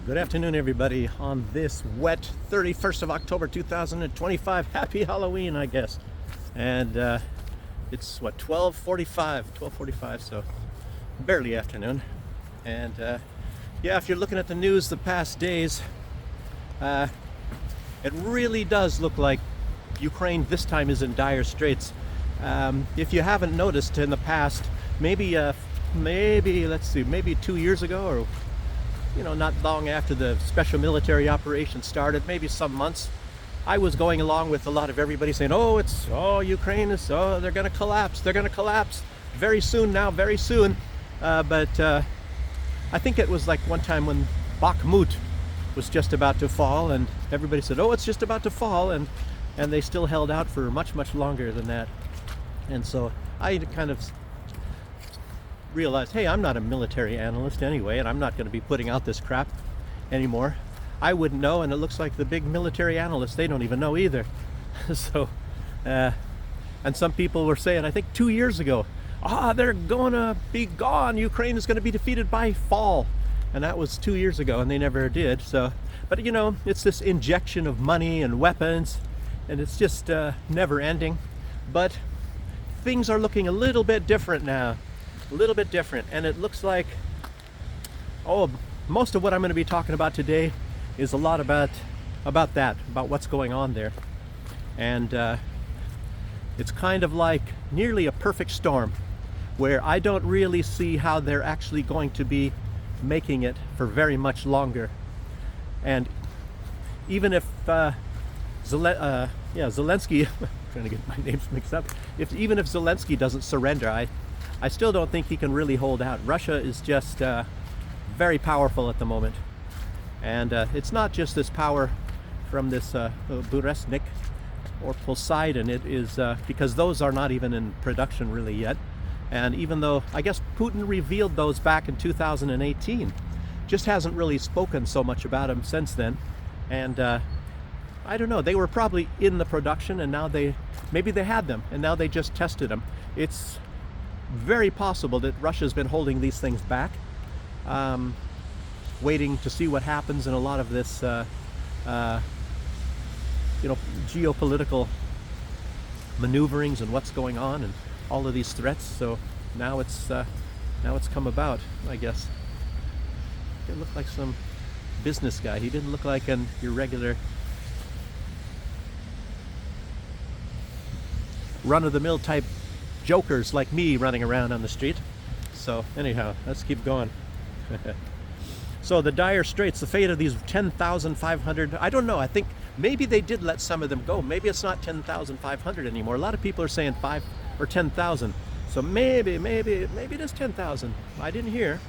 Good afternoon, everybody, on this wet 31st of October 2025. Happy Halloween, I guess. And it's what, 12:45, so barely afternoon. And yeah, if you're looking at the news the past days, it really does look like Ukraine this time is in dire straits. If you haven't noticed in the past, maybe let's see, maybe 2 years ago, or not long after the special military operation started, maybe some months, I was going along with a lot of everybody saying, Ukraine is, they're going to collapse very soon now, very soon. But I think it was like one time when Bakhmut was just about to fall, and everybody said, it's just about to fall, and they still held out for much, much longer than that. And so I kind of realized, hey, I'm not a military analyst anyway, and I'm not going to be putting out this crap anymore. I wouldn't know, and it looks like the big military analysts, they don't even know either. So, and some people were saying, I think 2 years ago, they're going to be gone. Ukraine is going to be defeated by fall. And that was 2 years ago, and they never did. So, but it's this injection of money and weapons, and it's just never ending. But things are looking a little bit different now. A little bit different, and it looks like most of what I'm going to be talking about today is a lot about what's going on there. And it's kind of like nearly a perfect storm, where I don't really see how they're actually going to be making it for very much longer. And even if Zelensky I'm trying to get my names mixed up, even if Zelensky doesn't surrender, I still don't think he can really hold out. Russia is just very powerful at the moment. And it's not just this power from this Buresnik or Poseidon. It is because those are not even in production really yet. And even though, I guess Putin revealed those back in 2018, just hasn't really spoken so much about them since then. And I don't know, they were probably in the production, and now maybe they had them, and now they just tested them. It's very possible that Russia's been holding these things back, waiting to see what happens in a lot of this, geopolitical maneuverings and what's going on and all of these threats. So now it's come about, I guess. It looked like some business guy. He didn't look like your regular run-of-the-mill type jokers like me running around on the street. So anyhow, let's keep going. So the dire straits, the fate of these 10,500, I don't know, I think maybe they did let some of them go. Maybe it's not 10,500 anymore. A lot of people are saying 5 or 10,000. So maybe it is 10,000. I didn't hear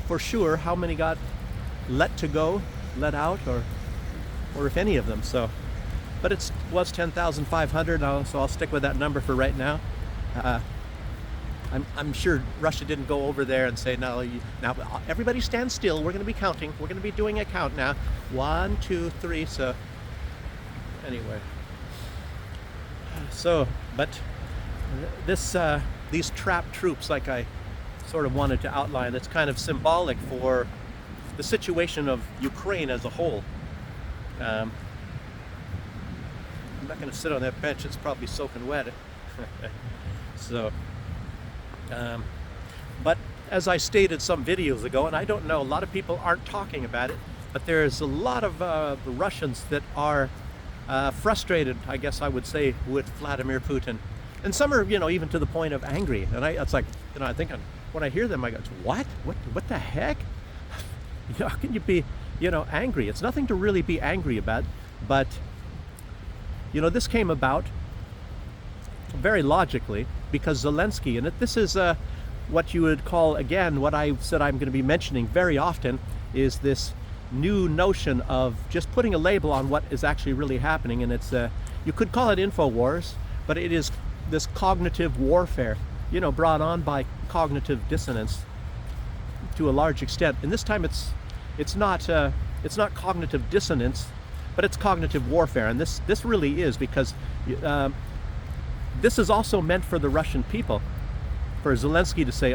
for sure how many got let out, or if any of them. So, but it was 10,500, so I'll stick with that number for right now. I'm sure Russia didn't go over there and say, now everybody stand still, we're going to be counting, we're going to be doing a count now, 1, 2, 3. So anyway, but these trapped troops, like I sort of wanted to outline, that's kind of symbolic for the situation of Ukraine as a whole. I'm not going to sit on that bench, it's probably soaking wet. So, but as I stated some videos ago, and I don't know, a lot of people aren't talking about it, but there's a lot of Russians that are frustrated, I guess I would say, with Vladimir Putin. And some are, even to the point of angry. And it's like, I think when I hear them, I go, what the heck? How can you be, angry? It's nothing to really be angry about, but, this came about very logically because Zelensky, and this is what you would call, again, what I said I'm going to be mentioning very often, is this new notion of just putting a label on what is actually really happening. And it's, you could call it InfoWars, but it is this cognitive warfare, brought on by cognitive dissonance to a large extent. And this time it's not cognitive dissonance, but it's cognitive warfare. And this really is, because this is also meant for the Russian people, for Zelensky to say,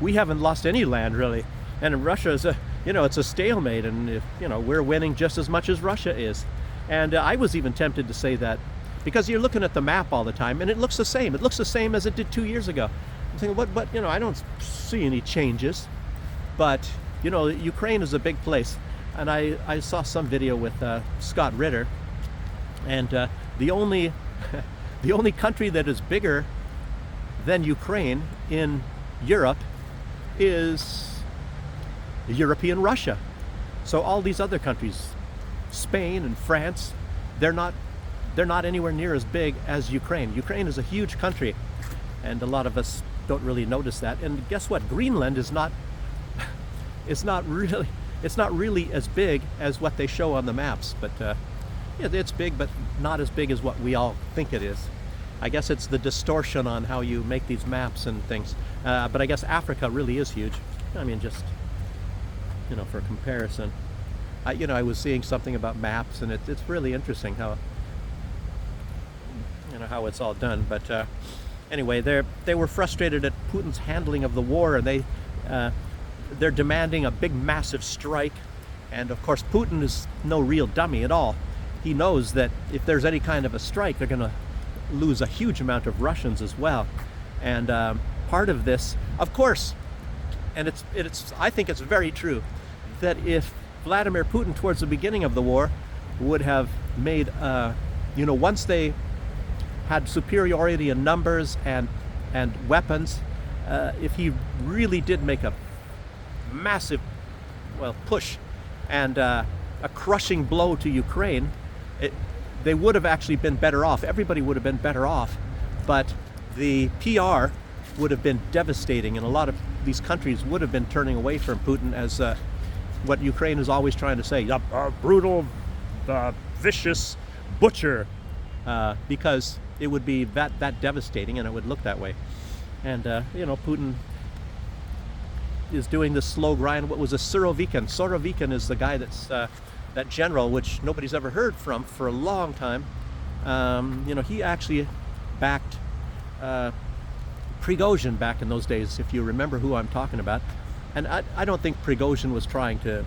we haven't lost any land really, and Russia is it's a stalemate, and if, we're winning just as much as Russia is. And I was even tempted to say that because you're looking at the map all the time, and it looks the same. It looks the same as it did 2 years ago. I'm thinking, but I don't see any changes. But Ukraine is a big place, and I saw some video with Scott Ritter, and the only the only country that is bigger than Ukraine in Europe is European Russia. So all these other countries, Spain and France, they're not anywhere near as big as Ukraine. Ukraine is a huge country, and a lot of us don't really notice that. And guess what? Greenland is not really as big as what they show on the maps. But it's big, but not as big as what we all think it is. I guess it's the distortion on how you make these maps and things. But I guess Africa really is huge. I mean, just for comparison. I was seeing something about maps, and it's really interesting how how it's all done. But anyway, they were frustrated at Putin's handling of the war, and they're demanding a big, massive strike. And of course, Putin is no real dummy at all. He knows that if there's any kind of a strike, they're going to lose a huge amount of Russians as well. And part of this, of course, and it's I think it's very true, that if Vladimir Putin towards the beginning of the war would have made, once they had superiority in numbers and weapons, if he really did make a massive, push and a crushing blow to Ukraine, they would have actually been better off. Everybody would have been better off, but the PR would have been devastating, and a lot of these countries would have been turning away from Putin as what Ukraine is always trying to say, a brutal, vicious butcher, because it would be that devastating, and it would look that way. And Putin is doing this slow grind. What was a Surovikin? Surovikin is the guy that's that general, which nobody's ever heard from for a long time. He actually backed Prigozhin back in those days, if you remember who I'm talking about. And I don't think Prigozhin was trying to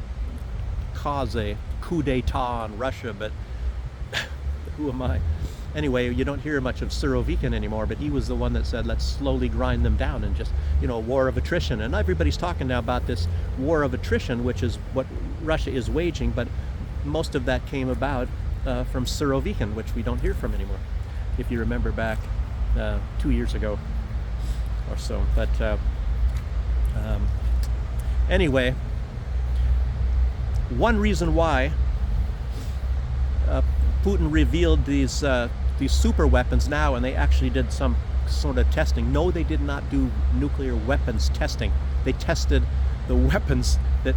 cause a coup d'etat on Russia, but who am I? Anyway, you don't hear much of Surovikin anymore, but he was the one that said, let's slowly grind them down and just, a war of attrition. And everybody's talking now about this war of attrition, which is what Russia is waging, but most of that came about from Surovikin, which we don't hear from anymore, if you remember back 2 years ago or so. But anyway, one reason why Putin revealed these super weapons now, and they actually did some sort of testing. No, they did not do nuclear weapons testing. They tested the weapons that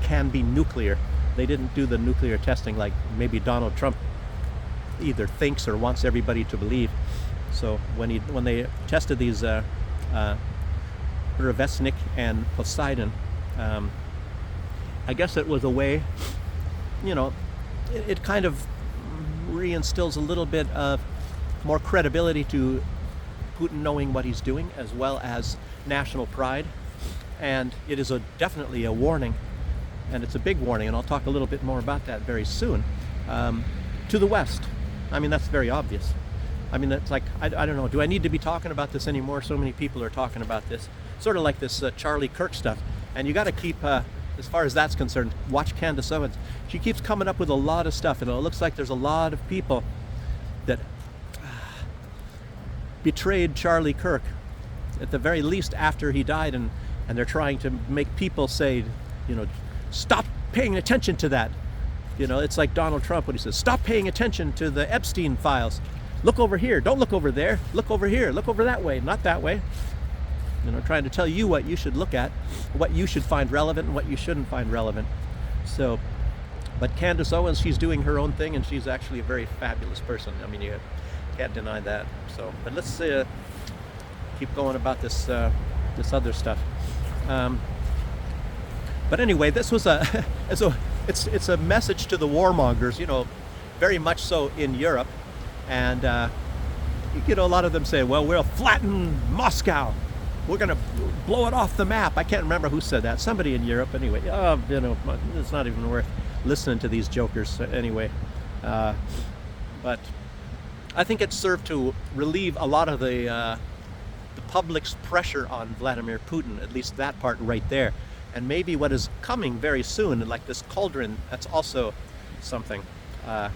can be nuclear. They didn't do the nuclear testing like maybe Donald Trump either thinks or wants everybody to believe. So when they tested these Burevestnik and Poseidon, I guess it was a way, it kind of reinstills a little bit of more credibility to Putin knowing what he's doing, as well as national pride. And it is definitely a warning, and it's a big warning, and I'll talk a little bit more about that very soon, to the West. I mean, that's very obvious. I mean, it's like, I don't know, do I need to be talking about this anymore? So many people are talking about this. Sort of like this Charlie Kirk stuff. And you got to keep, as far as that's concerned, watch Candace Owens. She keeps coming up with a lot of stuff, and it looks like there's a lot of people that betrayed Charlie Kirk, at the very least after he died, and they're trying to make people say, stop paying attention to that. It's like Donald Trump when he says, stop paying attention to the Epstein files. Look over here. Don't look over there. Look over here. Look over that way, not that way. Trying to tell you what you should look at, what you should find relevant, and what you shouldn't find relevant. So, but Candace Owens, she's doing her own thing, and she's actually a very fabulous person. I mean, you can't deny that. So, but let's keep going about this other stuff. But anyway, this was it's a message to the warmongers, very much so in Europe, and a lot of them say, well, we'll flatten Moscow. we're going to blow it off the map. I can't remember who said that. Somebody in Europe, anyway. It's not even worth listening to these jokers anyway. But I think it served to relieve a lot of the public's pressure on Vladimir Putin, at least that part right there. And maybe what is coming very soon, like this cauldron, that's also something. Yeah.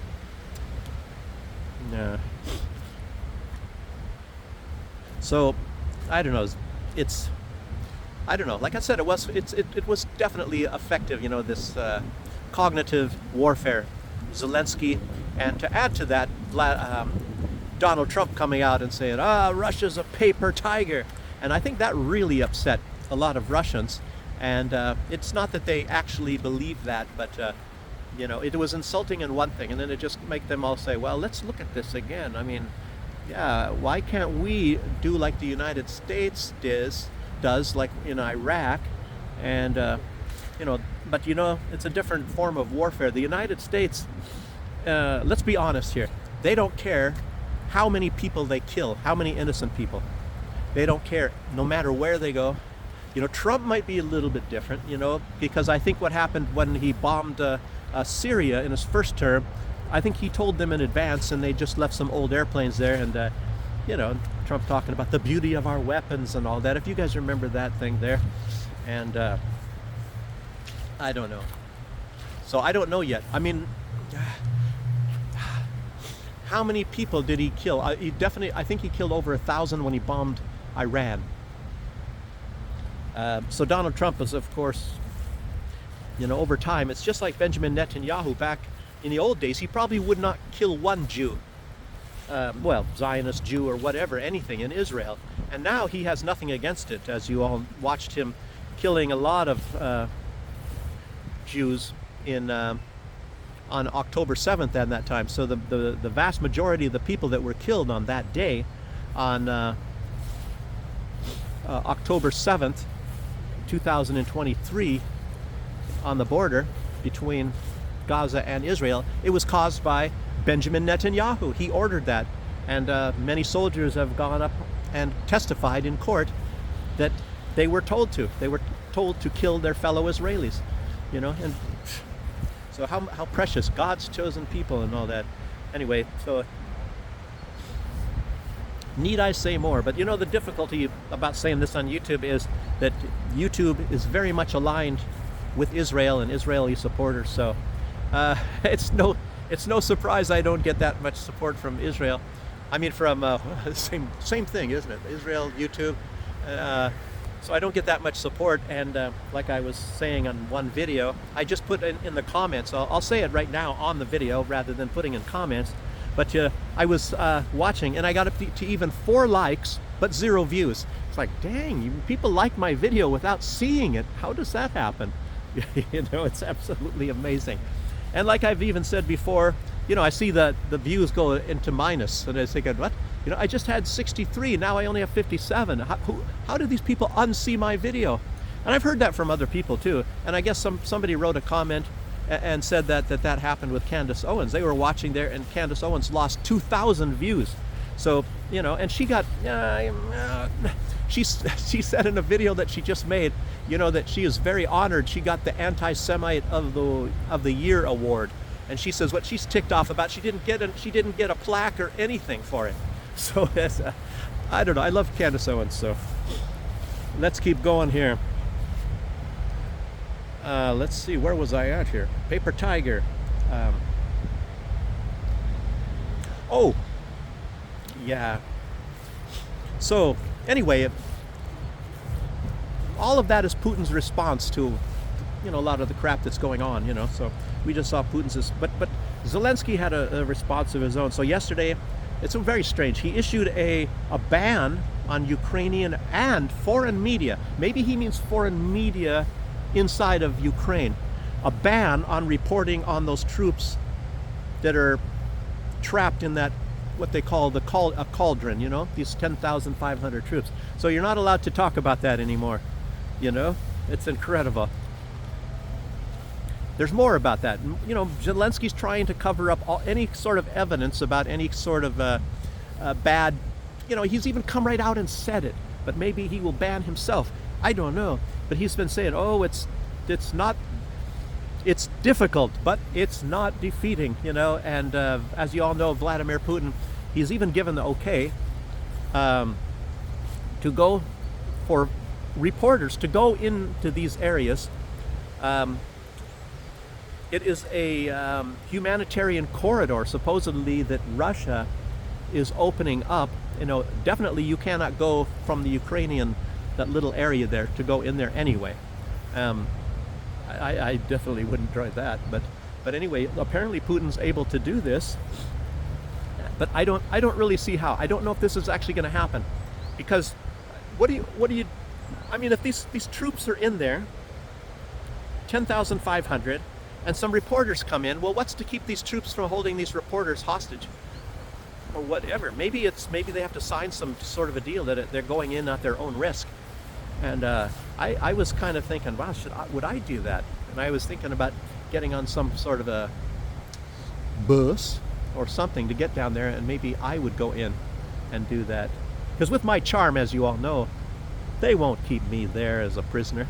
So, I don't know. I don't know. Like I said, it was definitely effective. This cognitive warfare, Zelensky, and to add to that, Donald Trump coming out and saying, Russia's a paper tiger. And I think that really upset a lot of Russians. And it's not that they actually believe that, but, it was insulting in one thing. And then it just make them all say, well, let's look at this again. I mean, yeah, why can't we do like the United States does like in Iraq? And, but, it's a different form of warfare. The United States, let's be honest here, they don't care how many people they kill, how many innocent people. They don't care, no matter where they go. Trump might be a little bit different, because I think what happened when he bombed Syria in his first term, I think he told them in advance, and they just left some old airplanes there. And, Trump talking about the beauty of our weapons and all that. If you guys remember that thing there. And I don't know. So I don't know yet. I mean, how many people did he kill? I think he killed over 1,000 when he bombed Iran. So Donald Trump is, of course, over time, it's just like Benjamin Netanyahu back in the old days. He probably would not kill one Jew, Zionist Jew or whatever, anything in Israel. And now he has nothing against it, as you all watched him killing a lot of Jews on October 7th at that time. So the vast majority of the people that were killed on that day, on October 7th, 2023, on the border between Gaza and Israel, it was caused by Benjamin Netanyahu. He ordered that. And many soldiers have gone up and testified in court that they were told to. They were told to kill their fellow Israelis. And so how precious, God's chosen people and all that. Anyway, so need I say more? But the difficulty about saying this on YouTube is that YouTube is very much aligned with Israel and Israeli supporters. So it's no surprise I don't get that much support from Israel. I mean, from same thing, isn't it? Israel, YouTube. So I don't get that much support. And like I was saying on one video, I just put in the comments. I'll say it right now on the video rather than putting in comments. But I was watching, and I got up to even 4 likes, but 0 views. It's like, dang, people like my video without seeing it. How does that happen? It's absolutely amazing. And like I've even said before, I see the views go into minus, and I think, what? I just had 63, now I only have 57. How do these people unsee my video? And I've heard that from other people too. And I guess somebody wrote a comment and said that happened with Candace Owens. They were watching there, and Candace Owens lost 2,000 views. So, and she got, she said in a video that she just made, that she is very honored. She got the Anti-Semite of the Year award. And she says what she's ticked off about, she didn't get a plaque or anything for it. So I don't know. I love Candace Owens. So let's keep going here. Let's see, where was I at here? Paper Tiger. Oh, yeah. So anyway, all of that is Putin's response to, a lot of the crap that's going on. So we just saw Putin's, but Zelensky had a response of his own. So yesterday, it's very strange. He issued a ban on Ukrainian and foreign media. Maybe he means foreign media inside of Ukraine. A ban on reporting on those troops that are trapped in that, what they call a cauldron, these 10,500 troops. So you're not allowed to talk about that anymore. It's incredible. There's more about that. Zelensky's trying to cover up any sort of evidence about any sort of bad, he's even come right out and said it. but maybe he will ban himself. I don't know. But he's been saying, oh, it's not, it's difficult, but it's not defeating, And as you all know, Vladimir Putin, he's even given the okay to go for reporters to go into these areas. It is a humanitarian corridor, supposedly, that Russia is opening up. Definitely you cannot go from the Ukrainian, that little area there, to go in there anyway. I definitely wouldn't try that. But anyway, apparently Putin's able to do this. But I don't really see how. I don't know if this is actually going to happen, because what do you? I mean, if these troops are in there, 10,500, and some reporters come in, well, what's to keep these troops from holding these reporters hostage, or whatever? Maybe they have to sign some sort of a deal that they're going in at their own risk. And I was kind of thinking, wow, would I do that? And I was thinking about getting on some sort of a bus or something to get down there, and maybe I would go in and do that. Because with my charm, as you all know, they won't keep me there as a prisoner.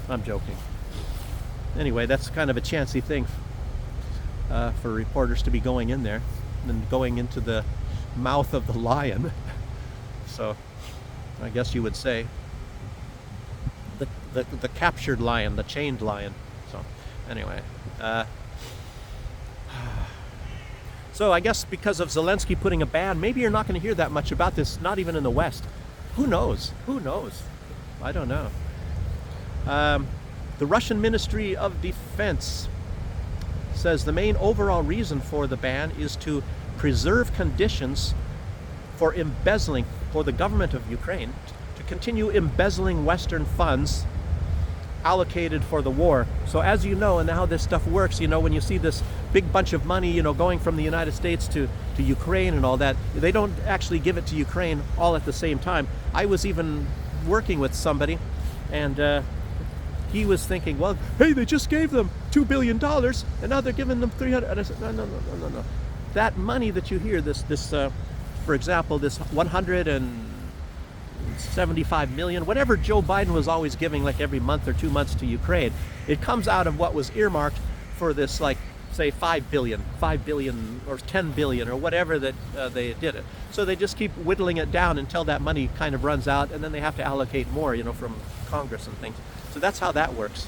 I'm joking. Anyway, that's kind of a chancy thing for reporters to be going in there and going into the mouth of the lion. So I guess you would say the captured lion, the chained lion. So anyway, so I guess because of Zelensky putting a ban, maybe you're not going to hear that much about this, not even in the West. Who knows? I don't know. The Russian Ministry of Defense says the main overall reason for the ban is to preserve conditions for embezzling, for the government of Ukraine to continue embezzling Western funds allocated for the war. So as you know, and how this stuff works, when you see this big bunch of money, going from the United States to Ukraine and all that, they don't actually give it to Ukraine all at the same time. I was even working with somebody, and he was thinking, well, hey, they just gave them $2 billion, and now they're giving them 300. And I said, no. That money that you hear, this, for example, this 175 million, whatever Joe Biden was always giving, like every month or 2 months to Ukraine, it comes out of what was earmarked for this, like, say, 5 billion or 10 billion or whatever that they did it. So they just keep whittling it down until that money kind of runs out, and then they have to allocate more, from Congress and things. So that's how that works.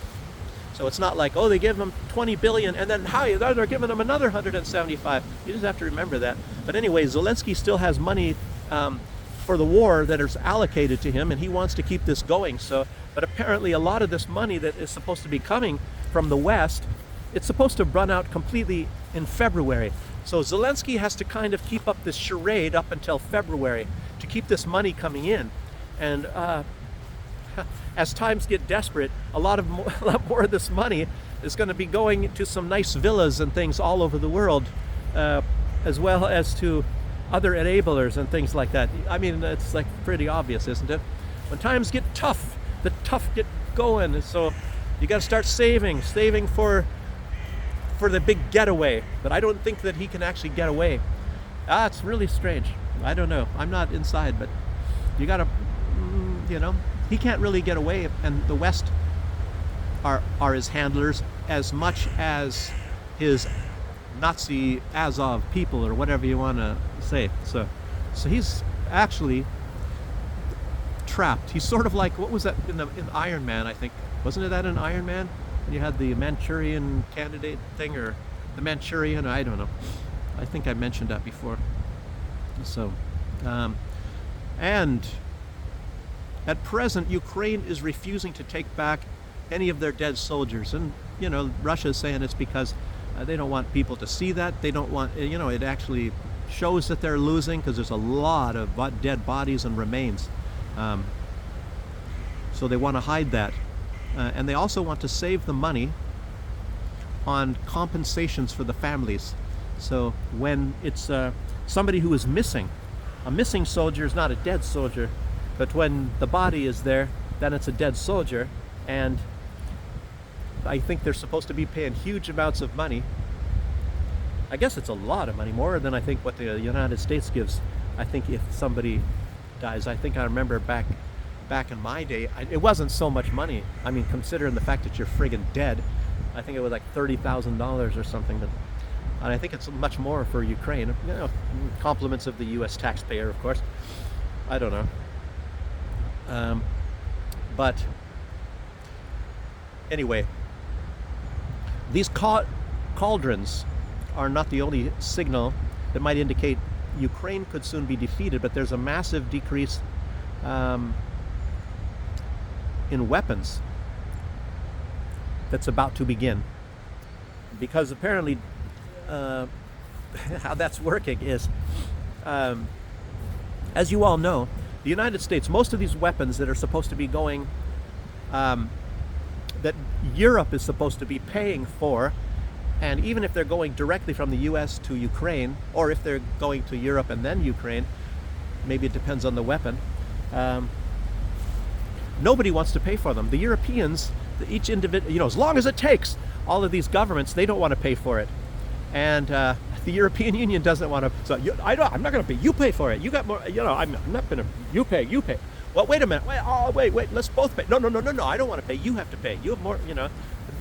So it's not like, oh, they give them 20 billion and then they're giving them another 175. You just have to remember that. But anyway, Zelensky still has money for the war that is allocated to him, and he wants to keep this going. But apparently a lot of this money that is supposed to be coming from the West, it's supposed to run out completely in February. So Zelensky has to kind of keep up this charade up until February to keep this money coming in. And as times get desperate, a lot more of this money is going to be going to some nice villas and things all over the world, as well as to other enablers and things like that. I mean, it's like pretty obvious, isn't it? When times get tough, the tough get going. So you got to start saving for the big getaway. But I don't think that he can actually get away. It's really strange. I don't know. I'm not inside, but you got to, he can't really get away, and the West are his handlers as much as his Nazi Azov people, or whatever you want to say. So he's actually trapped. He's sort of like, what was that in Iron Man, I think? Wasn't it that in Iron Man? When you had the Manchurian candidate thing, or the Manchurian, I don't know. I think I mentioned that before. So, and at present, Ukraine is refusing to take back any of their dead soldiers. And, Russia is saying it's because they don't want people to see that. They don't want, it actually shows that they're losing, because there's a lot of dead bodies and remains. So they want to hide that. And they also want to save the money on compensations for the families. So when it's somebody who is missing, a missing soldier is not a dead soldier. But when the body is there, then it's a dead soldier. And I think they're supposed to be paying huge amounts of money. I guess it's a lot of money, more than I think what the United States gives. I think if somebody dies, I think I remember back back in my day, it wasn't so much money. I mean, considering the fact that you're friggin' dead, I think it was like $30,000 or something. And I think it's much more for Ukraine. You know, compliments of the U.S. taxpayer, of course. I don't know. But anyway, these cauldrons are not the only signal that might indicate Ukraine could soon be defeated, but there's a massive decrease in weapons that's about to begin. Because apparently how that's working is, as you all know, the United States, most of these weapons that are supposed to be going, that Europe is supposed to be paying for, and even if they're going directly from the US to Ukraine, or if they're going to Europe and then Ukraine, maybe it depends on the weapon, nobody wants to pay for them. The Europeans, each individual, you know, as long as it takes, all of these governments, they don't want to pay for it. And the European Union doesn't want to. So I'm not going to pay. You pay for it. You got more. You know, I'm not going to. You pay. You pay. Well, wait a minute. Wait. Let's both pay. No. I don't want to pay. You have to pay. You have more. You know,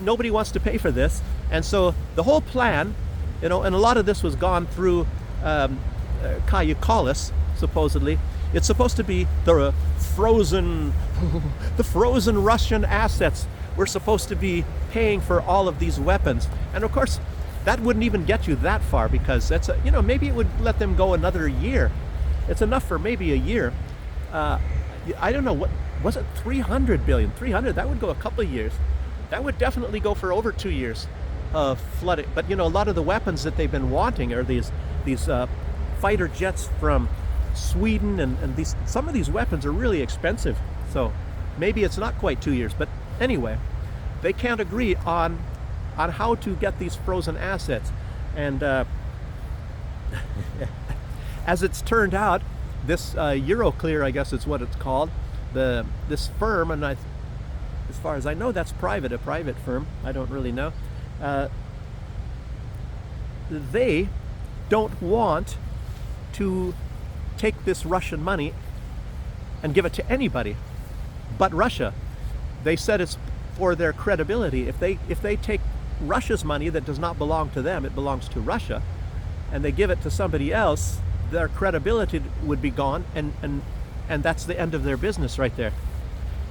nobody wants to pay for this. And so the whole plan, you know, and a lot of this was gone through Kaja Kallas, supposedly. It's supposed to be the frozen Russian assets. We're supposed to be paying for all of these weapons. And of course, that wouldn't even get you that far, because that's maybe it would let them go another year. It's enough for maybe a year. I don't know, what was it, 300 billion? 300, that would go a couple of years. That would definitely go for over 2 years of flooding. But a lot of the weapons that they've been wanting are these fighter jets from Sweden, and some of these weapons are really expensive. So maybe it's not quite 2 years, but anyway, they can't agree on how to get these frozen assets. And as it's turned out, this Euroclear, I guess it's what it's called, this firm, and as far as I know, that's a private firm. I don't really know. They don't want to take this Russian money and give it to anybody but Russia. They said it's for their credibility. If they take Russia's money that does not belong to them, it belongs to Russia, and they give it to somebody else, their credibility would be gone, and that's the end of their business right there.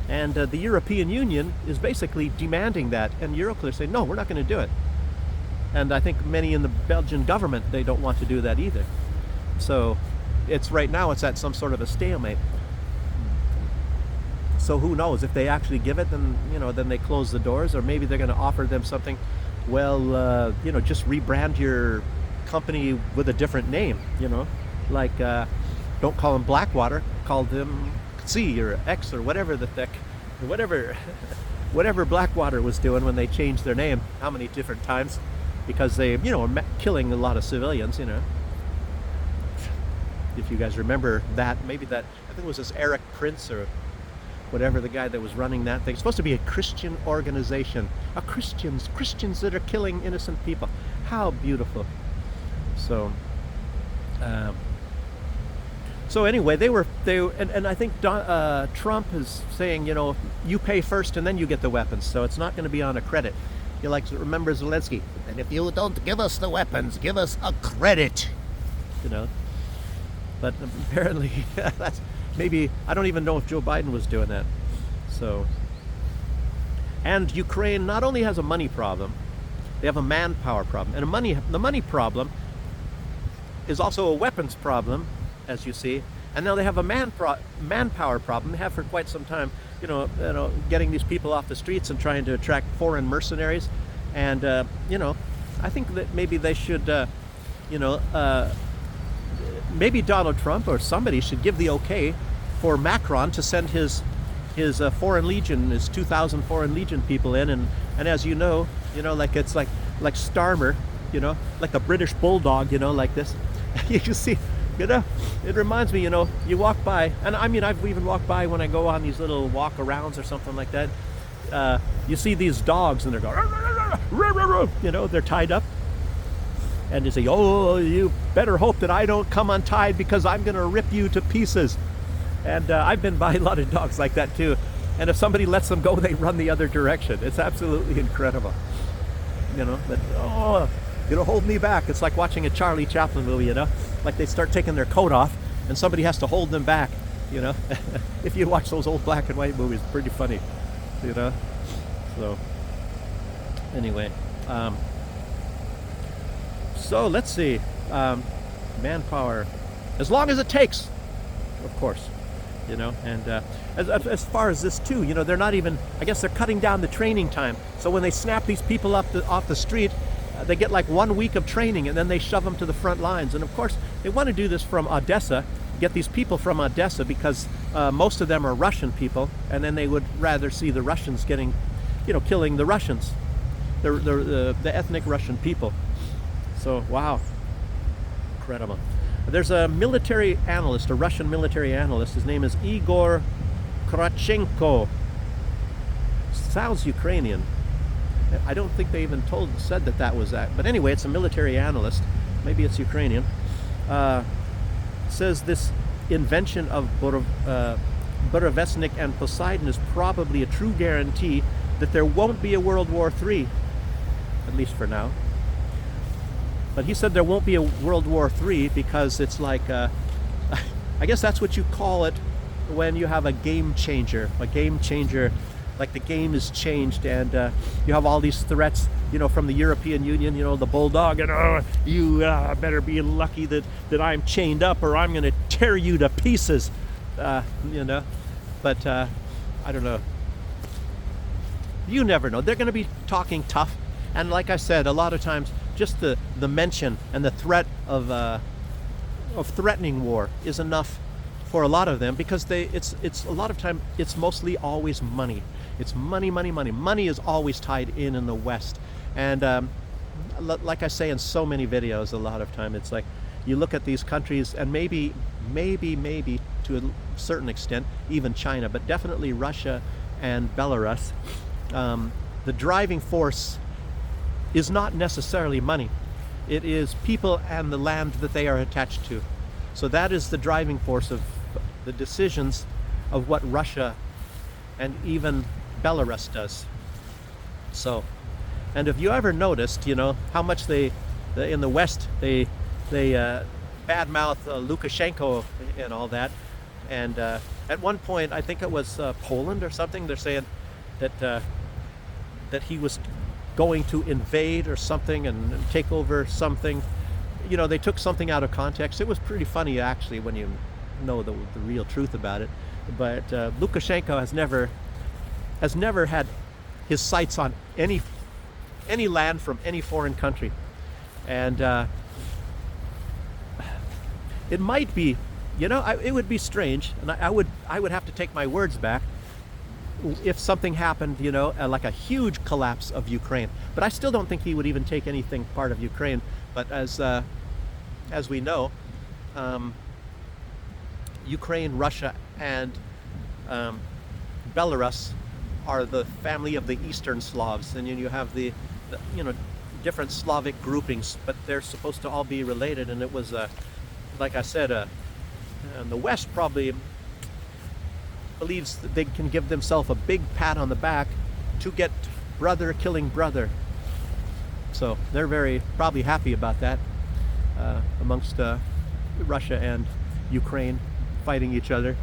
And the European Union is basically demanding that, and Euroclear say, no, we're not going to do it. And I think many in the Belgian government, they don't want to do that either. So right now it's at some sort of a stalemate. So who knows, if they actually give it, then then they close the doors, or maybe they're going to offer them something. Well, just rebrand your company with a different name. Like don't call them Blackwater, call them C or X or whatever whatever Blackwater was doing when they changed their name. How many different times? Because they are killing a lot of civilians. If you guys remember that, maybe that, I think it was this Eric Prince or whatever, the guy that was running that thing. It's supposed to be a Christian organization. Christians that are killing innocent people. How beautiful. So anyway, and I think Trump is saying, you pay first and then you get the weapons. So it's not going to be on a credit. He likes to remember Zelensky. And if you don't give us the weapons, give us a credit. But apparently that's maybe, I don't even know if Joe Biden was doing that. So, and Ukraine not only has a money problem, they have a manpower problem. And the money problem is also a weapons problem, as you see. And now they have a manpower problem. They have for quite some time, getting these people off the streets and trying to attract foreign mercenaries. And, I think that maybe they should, maybe Donald Trump or somebody should give the okay for Macron to send his Foreign Legion, his 2,000 Foreign Legion people in, and as like it's like Starmer, like a British bulldog, like this. You can see, it reminds me, you walk by, and I mean, I've even walked by when I go on these little walk-arounds or something like that. You see these dogs, and they're going, they're tied up. And you say, oh, you better hope that I don't come untied, because I'm going to rip you to pieces. And I've been by a lot of dogs like that too. And if somebody lets them go, they run the other direction. It's absolutely incredible. You know, but oh, it'll hold me back. It's like watching a Charlie Chaplin movie, you know? Like they start taking their coat off and somebody has to hold them back, you know? If you watch those old black and white movies, pretty funny, you know? So, anyway. So let's see. Manpower. As long as it takes, of course. You know, and as far as this too, you know, they're not even, I guess they're cutting down the training time. So when they snap these people up off the street, they get like 1 week of training and then they shove them to the front lines. And of course, they want to do this from Odessa, get these people from Odessa because most of them are Russian people. And then they would rather see the Russians getting, you know, killing the Russians, the ethnic Russian people. So, wow, incredible. There's a military analyst, a Russian military analyst. His name is Igor Kravchenko. Sounds Ukrainian. I don't think they even said that was that. But anyway, it's a military analyst. Maybe it's Ukrainian. Says this invention of Burevestnik and Poseidon is probably a true guarantee that there won't be a World War III, at least for now. But he said there won't be a World War III because it's like, I guess that's what you call it when you have a game changer. A game changer, like the game is changed and you have all these threats, you know, from the European Union, you know, the bulldog, and you better be lucky that I'm chained up or I'm going to tear you to pieces, you know. But I don't know. You never know. They're going to be talking tough. And like I said, a lot of times, just the mention and the threat of threatening war is enough for a lot of them because it's a lot of time it's mostly always money. It's money. Money is always tied in the West, and like I say in so many videos, a lot of time it's like you look at these countries and maybe to a certain extent even China, but definitely Russia and Belarus. The driving force is not necessarily money. It is people and the land that they are attached to. So that is the driving force of the decisions of what Russia and even Belarus does. So, and if you ever noticed, you know, how much in the West, they badmouth Lukashenko and all that. And at one point, I think it was Poland or something, they're saying that he was going to invade or something and take over something. You know, they took something out of context. It was pretty funny actually when you know the real truth about it. But Lukashenko has never had his sights on any land from any foreign country, and it might be, you know, it would be strange, and I would have to take my words back if something happened, you know, like a huge collapse of Ukraine. But I still don't think he would even take anything part of Ukraine. But as we know, Ukraine, Russia, and Belarus are the family of the Eastern Slavs, and you have the you know, different Slavic groupings, but they're supposed to all be related. And it was like I said, the West probably believes that they can give themselves a big pat on the back to get brother killing brother. So they're very probably happy about that amongst Russia and Ukraine fighting each other.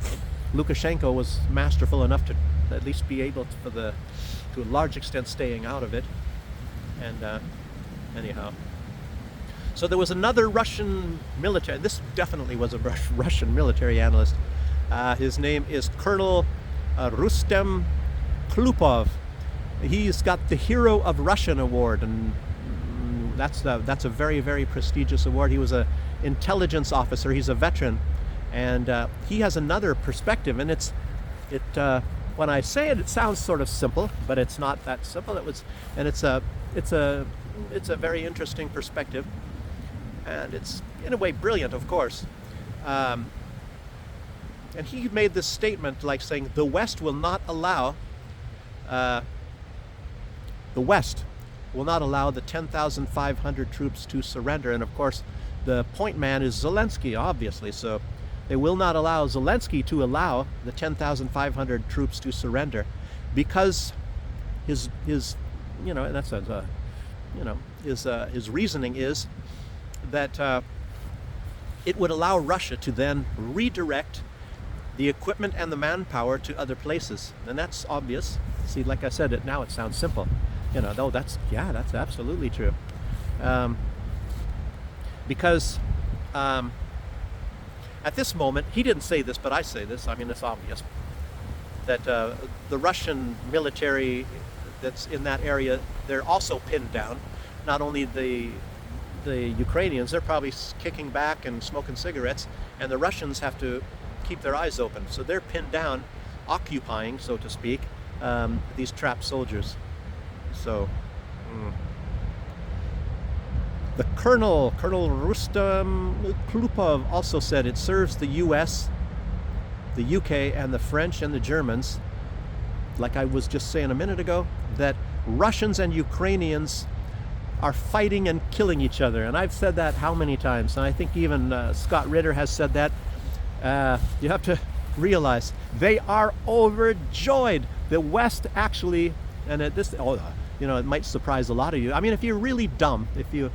Lukashenko was masterful enough to at least be able to a large extent staying out of it. And anyhow, so there was another Russian military, this definitely was a Russian military analyst. His name is Colonel Rustem Klupov. He's got the Hero of Russian award, and that's a very, very prestigious award. He was an intelligence officer. He's a veteran, and he has another perspective. And when I say it, it sounds sort of simple, but it's not that simple. It's a very interesting perspective, and it's in a way brilliant, of course. And he made this statement like saying the West will not allow the 10,500 troops to surrender. And of course, the point man is Zelensky, obviously. So They will not allow Zelensky to allow the 10,500 troops to surrender, because his you know, in that sense, you know, his reasoning is that it would allow Russia to then redirect the equipment and the manpower to other places, and that's obvious. See, like I said, now it sounds simple, you know. Though that's absolutely true, because at this moment, he didn't say this, but I say this. I mean, it's obvious that the Russian military that's in that area, they're also pinned down. Not only the Ukrainians, they're probably kicking back and smoking cigarettes, and the Russians have to keep their eyes open. So they're pinned down, occupying, so to speak, these trapped soldiers. So the Colonel Rustam Klupov also said it serves the US, the UK, and the French and the Germans, like I was just saying a minute ago, that Russians and Ukrainians are fighting and killing each other. And I've said that how many times? And I think even Scott Ritter has said that. You have to realize they are overjoyed. The West actually, and you know, it might surprise a lot of you. I mean, if you're really dumb, if you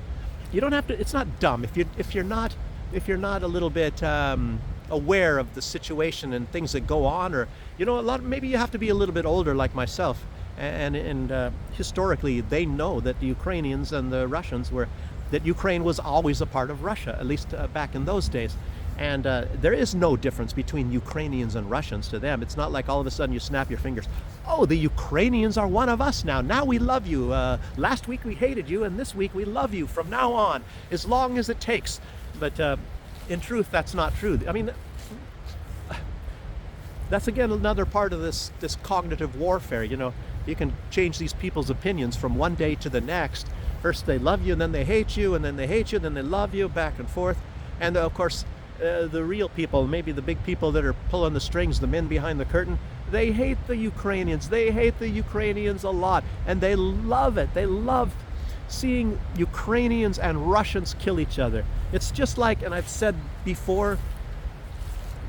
don't have to. It's not dumb if you're not a little bit aware of the situation and things that go on, or you know, maybe you have to be a little bit older, like myself. And historically, they know that the Ukrainians and the Russians that Ukraine was always a part of Russia, at least back in those days. And there is no difference between Ukrainians and Russians to them. It's not like all of a sudden you snap your fingers. Oh, the Ukrainians are one of us now. Now we love you. Last week we hated you, and this week we love you from now on, as long as it takes. But in truth, that's not true. I mean, that's again another part of this cognitive warfare. You know, you can change these people's opinions from one day to the next. First they love you, and then they hate you, and then they hate you, and then they love you, back and forth. And of course, the real people, maybe the big people that are pulling the strings, the men behind the curtain, they hate the Ukrainians. They hate the Ukrainians a lot, and they love it. They love seeing Ukrainians and Russians kill each other. It's just like, and I've said before,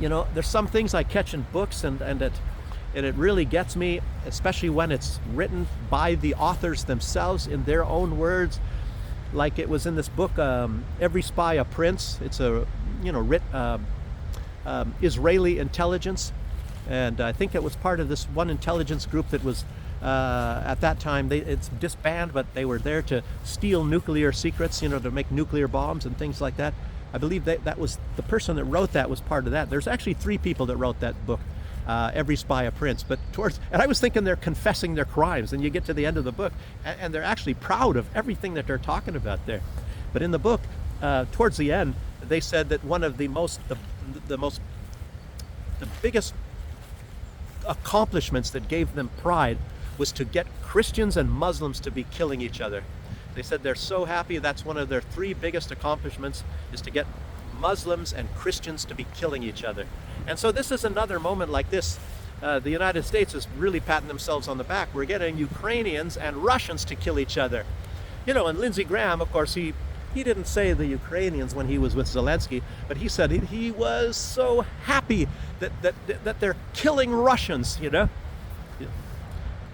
you know, there's some things I catch in books, and it really gets me, especially when it's written by the authors themselves in their own words. Like it was in this book, Every Spy a Prince. It's a, you know, Israeli intelligence, and I think it was part of this one intelligence group that was at that time, it's disbanded, but they were there to steal nuclear secrets, you know, to make nuclear bombs and things like that. I believe that was the person that wrote that was part of that. There's actually 3 people that wrote that book, Every Spy a Prince. But and I was thinking they're confessing their crimes, and you get to the end of the book, and they're actually proud of everything that they're talking about there. But in the book, towards the end, they said that one of the biggest accomplishments that gave them pride was to get Christians and Muslims to be killing each other. They said they're so happy. That's one of their 3 biggest accomplishments, is to get Muslims and Christians to be killing each other. And so this is another moment like this. The United States is really patting themselves on the back. We're getting Ukrainians and Russians to kill each other. You know, and Lindsey Graham, of course, he didn't say the Ukrainians when he was with Zelensky, but he said he was so happy that they're killing Russians, you know.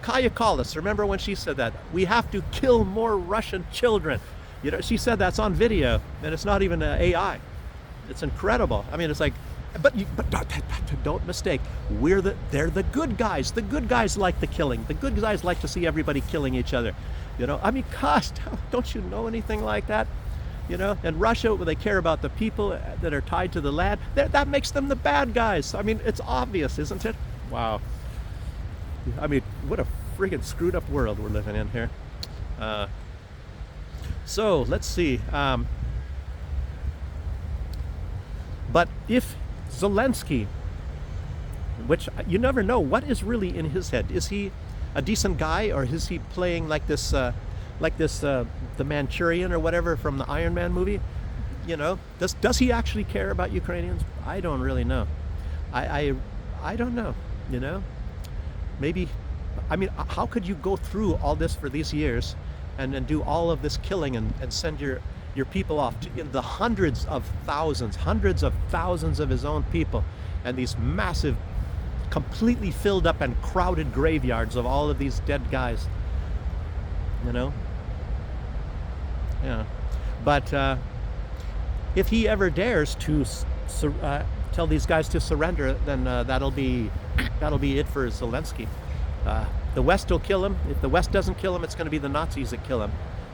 Kaya Kallas, remember when she said that? We have to kill more Russian children. You know, she said that's on video, and it's not even AI. It's incredible. I mean, it's like, but don't mistake. They're the good guys. The good guys like the killing. The good guys like to see everybody killing each other. You know, I mean, gosh, don't you know anything like that? You know, and Russia, they care about the people that are tied to the land. That makes them the bad guys. I mean, it's obvious, isn't it? Wow. I mean, what a friggin' screwed up world we're living in here. So let's see. But if Zelensky, which you never know what is really in his head, is he a decent guy, or is he playing like this, the Manchurian or whatever from the Iron Man movie? You know, does he actually care about Ukrainians? I don't really know. I don't know. You know. Maybe, I mean, how could you go through all this for these years and do all of this killing and send your your people off in the hundreds of thousands of his own people, and these massive, completely filled up and crowded graveyards of all of these dead guys. You know? Yeah. But if he ever dares to tell these guys to surrender, then that'll be it for Zelensky. The West will kill him. If the West doesn't kill him, it's going to be the Nazis that kill him.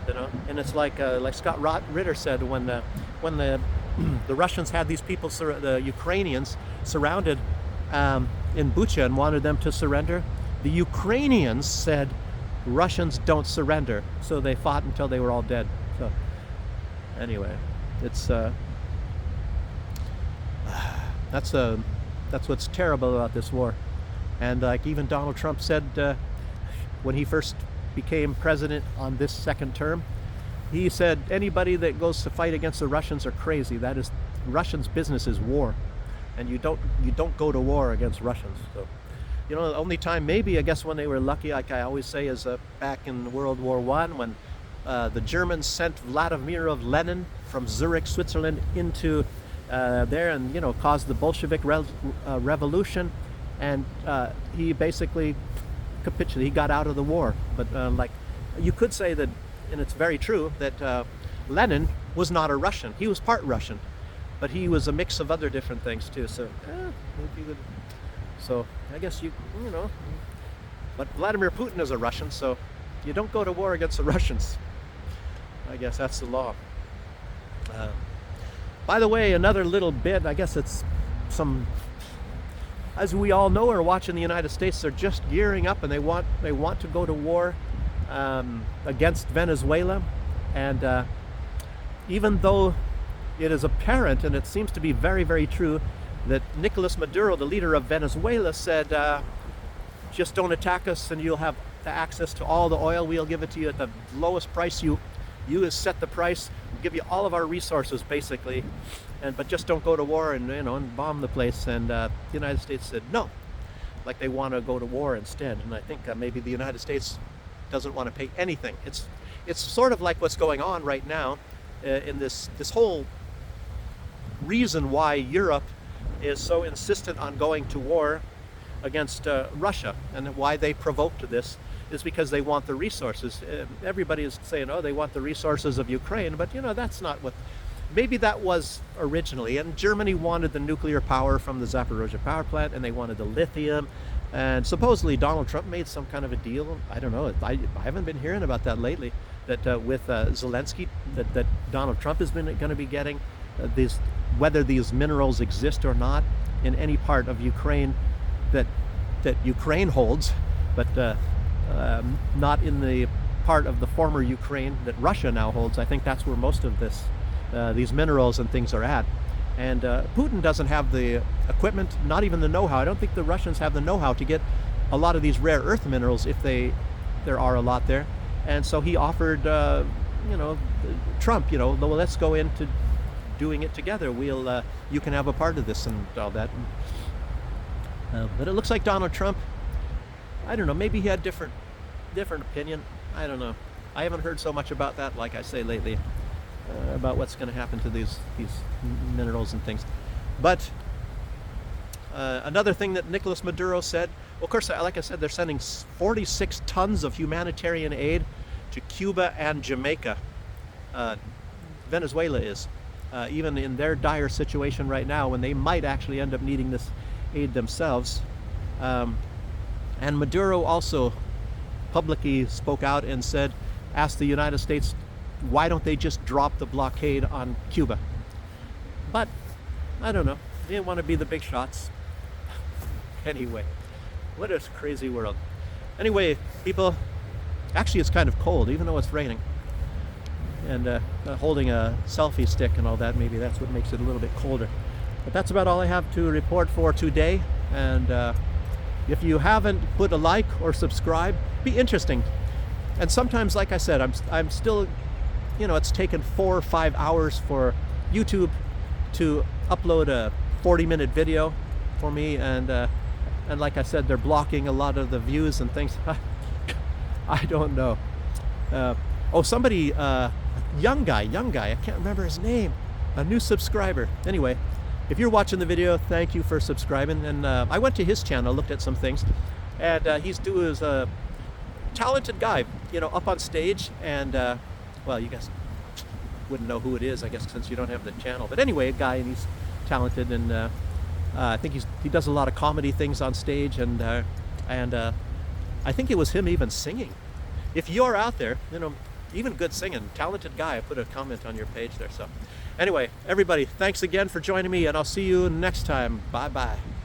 You know, and it's like Scott Ritter said when the the Russians had these people, the Ukrainians, surrounded in Bucha and wanted them to surrender. The Ukrainians said Russians don't surrender, so they fought until they were all dead. So anyway, it's that's what's terrible about this war. And like even Donald Trump said when he first became president on this second term, he said anybody that goes to fight against the Russians are crazy. That is, Russians' business is war, and you don't go to war against Russians. So, you know, the only time maybe I guess when they were lucky, like I always say, is back in World War I when the Germans sent Vladimir Lenin from Zurich, Switzerland, into there, and you know, caused the Bolshevik revolution, and he basically capitulated. He got out of the war. But like you could say that, and it's very true, that Lenin was not a Russian. He was part Russian, but he was a mix of other different things too. So, so I guess you know. But Vladimir Putin is a Russian, so you don't go to war against the Russians. I guess that's the law. By the way, another little bit. I guess it's some. As we all know, are watching the United States. They're just gearing up, and they want to go to war against Venezuela. And even though it is apparent, and it seems to be very, very true, that Nicolas Maduro, the leader of Venezuela, said, "Just don't attack us, and you'll have access to all the oil. We'll give it to you at the lowest price. You set the price. We'll give you all of our resources, basically." But just don't go to war and and bomb the place. And the United States said no, like they want to go to war instead. And I think maybe the United States doesn't want to pay anything. It's sort of like what's going on right now in this whole reason why Europe is so insistent on going to war against Russia, and why they provoked this is because they want the resources. Everybody is saying, oh, they want the resources of Ukraine, but that's not what. Maybe that was originally, and Germany wanted the nuclear power from the Zaporozhye power plant, and they wanted the lithium, and supposedly Donald Trump made some kind of a deal. I don't know. I haven't been hearing about that lately. That with Zelensky, that Donald Trump has been going to be getting these, whether these minerals exist or not in any part of Ukraine that Ukraine holds, but not in the part of the former Ukraine that Russia now holds. I think that's where most of this. These minerals and things are at. And Putin doesn't have the equipment, not even the know-how. I don't think the Russians have the know-how to get a lot of these rare earth minerals if there are a lot there. And so he offered, Trump, well, let's go into doing it together. You can have a part of this and all that. But it looks like Donald Trump, I don't know, maybe he had different opinion. I don't know. I haven't heard so much about that, like I say, lately. About what's going to happen to these minerals and things. But another thing that Nicolas Maduro said, well, of course, like I said, they're sending 46 tons of humanitarian aid to Cuba and Jamaica. Venezuela is, even in their dire situation right now, when they might actually end up needing this aid themselves. And Maduro also publicly spoke out and asked the United States, why don't they just drop the blockade on Cuba? But I don't know. They didn't want to be the big shots. Anyway, what a crazy world. Anyway, people, actually it's kind of cold, even though it's raining. And holding a selfie stick and all that, maybe that's what makes it a little bit colder. But that's about all I have to report for today. And if you haven't put a like or subscribe, be interesting. And sometimes, like I said, I'm still, it's taken 4 or 5 hours for YouTube to upload a 40-minute video for me, and like I said, they're blocking a lot of the views and things. I don't know. Oh, somebody, young guy, I can't remember his name, a new subscriber. Anyway, if you're watching the video, thank you for subscribing. And I went to his channel, looked at some things, and he's a talented guy, you know, up on stage. And well, you guys wouldn't know who it is, I guess, since you don't have the channel. But anyway, a guy, and he's talented, and I think he does a lot of comedy things on stage, and I think it was him even singing. If you're out there, you know, even good singing, talented guy, I put a comment on your page there. So anyway, everybody, thanks again for joining me, and I'll see you next time. Bye-bye.